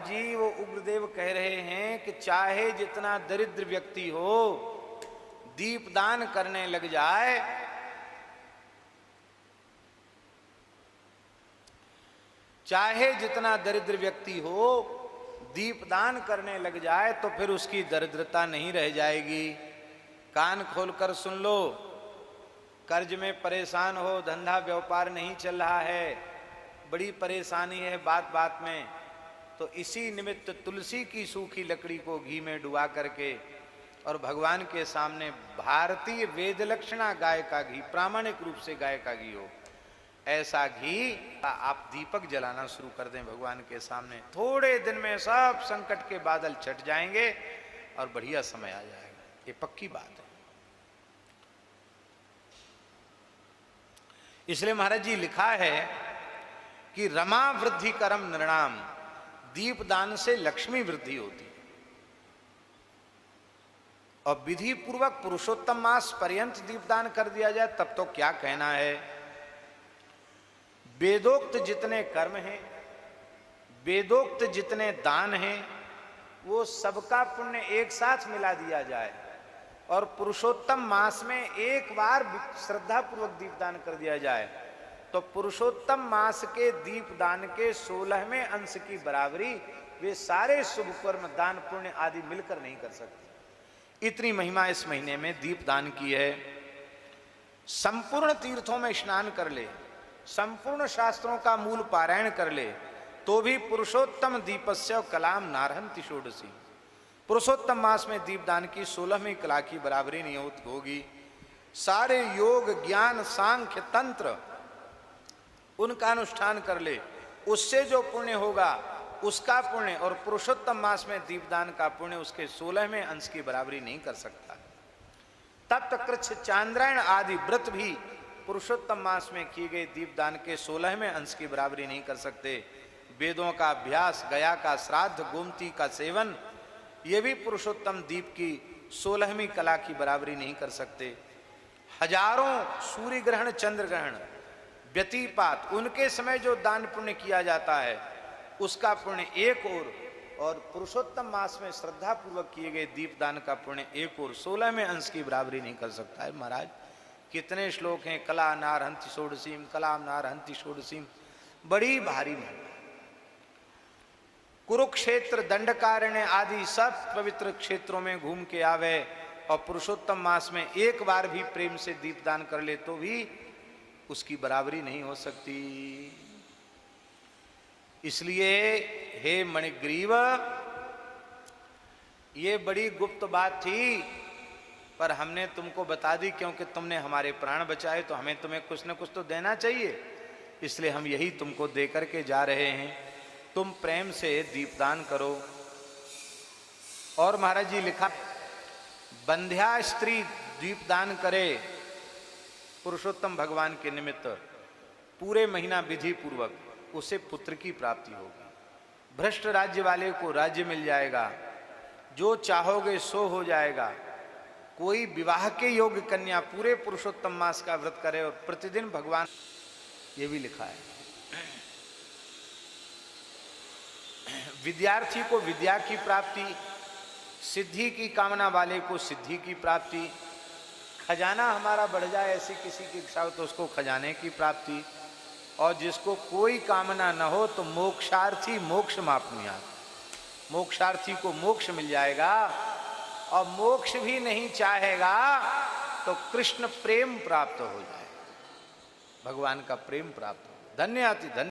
महाराज जी वो उग्रदेव कह रहे हैं कि चाहे जितना दरिद्र व्यक्ति हो दीपदान करने लग जाए, चाहे जितना दरिद्र व्यक्ति हो दीपदान करने लग जाए तो फिर उसकी दरिद्रता नहीं रह जाएगी। कान खोलकर सुन लो, कर्ज में परेशान हो, धंधा व्यापार नहीं चल रहा है, बड़ी परेशानी है बात बात में, तो इसी निमित्त तुलसी की सूखी लकड़ी को घी में डुबा करके और भगवान के सामने भारतीय वेद लक्षणा गाय का घी, प्रामाणिक रूप से गाय का घी हो, ऐसा घी आप दीपक जलाना शुरू कर दें भगवान के सामने। थोड़े दिन में सब संकट के बादल छट जाएंगे और बढ़िया समय आ जाएगा, ये पक्की बात है। इसलिए महाराज जी लिखा है कि रमा वृद्धि करम नृणाम, दीपदान से लक्ष्मी वृद्धि होती है। और विधि पूर्वक पुरुषोत्तम मास पर्यंत दीपदान कर दिया जाए तब तो क्या कहना है। वेदोक्त जितने कर्म हैं, वेदोक्त जितने दान हैं, वो सबका पुण्य एक साथ मिला दिया जाए और पुरुषोत्तम मास में एक बार श्रद्धा पूर्वक दीपदान कर दिया जाए तो पुरुषोत्तम मास के दीपदान के 16वें अंश की बराबरी वे सारे शुभ कर्म दान पुण्य आदि मिलकर नहीं कर सकते। इतनी महिमा इस महीने में दीपदान की है। संपूर्ण तीर्थों में स्नान कर ले, संपूर्ण शास्त्रों का मूल पारायण कर ले तो भी पुरुषोत्तम दीपस्य कलाम नारहंति षोडशी, पुरुषोत्तम मास में दीपदान की 16वीं कला की बराबरी नहीं होगी। सारे योग ज्ञान सांख्य तंत्र उनका अनुष्ठान कर ले, उससे जो पुण्य होगा उसका पुण्य और पुरुषोत्तम मास में दीपदान का पुण्य उसके 16वें अंश की बराबरी नहीं कर सकता। तप्त कृच्छ चांद्रायण आदि व्रत भी पुरुषोत्तम मास में किए गए दीपदान के 16वें अंश की बराबरी नहीं कर सकते। वेदों का अभ्यास, गया का श्राद्ध, गोमती का सेवन, ये भी पुरुषोत्तम दीप की 16वीं कला की बराबरी नहीं कर सकते। हजारों सूर्य ग्रहण, चंद्र ग्रहण, व्यतिपात, उनके समय जो दान पुण्य किया जाता है उसका पुण्य एक और पुरुषोत्तम मास में श्रद्धा पूर्वक किए गए दीपदान का पुण्य एक और 16वें अंश की बराबरी नहीं कर सकता है। महाराज कितने श्लोक हैं, कला नारहंति षोडशीम, कला नारहंति षोडशीम, बड़ी भारी महिमा। कुरुक्षेत्र, दंडकारण्य आदि सब पवित्र क्षेत्रों में घूम के आवे और पुरुषोत्तम मास में एक बार भी प्रेम से दीपदान कर ले तो भी उसकी बराबरी नहीं हो सकती। इसलिए हे मणिग्रीव, ये बड़ी गुप्त बात थी पर हमने तुमको बता दी क्योंकि तुमने हमारे प्राण बचाए तो हमें तुम्हें कुछ न कुछ तो देना चाहिए, इसलिए हम यही तुमको दे करके जा रहे हैं। तुम प्रेम से दीपदान करो। और महाराज जी लिखा, बंध्या स्त्री दीपदान करे पुरुषोत्तम भगवान के निमित्त पूरे महीना विधि पूर्वक, उसे पुत्र की प्राप्ति होगी। भ्रष्ट राज्य वाले को राज्य मिल जाएगा, जो चाहोगे सो हो जाएगा। कोई विवाह के योग्य कन्या पूरे पुरुषोत्तम मास का व्रत करे और प्रतिदिन भगवान, ये भी लिखा है। विद्यार्थी को विद्या की प्राप्ति, सिद्धि की कामना वाले को सिद्धि की प्राप्ति, खजाना हमारा बढ़ जाए ऐसी किसी की इच्छा हो तो उसको खजाने की प्राप्ति, और जिसको कोई कामना न हो तो मोक्षार्थी मोक्ष मापनुयात्, मोक्षार्थी को मोक्ष मिल जाएगा। और मोक्ष भी नहीं चाहेगा तो कृष्ण प्रेम प्राप्त हो जाएगा, भगवान का प्रेम प्राप्त हो। धन्य अति धन्य।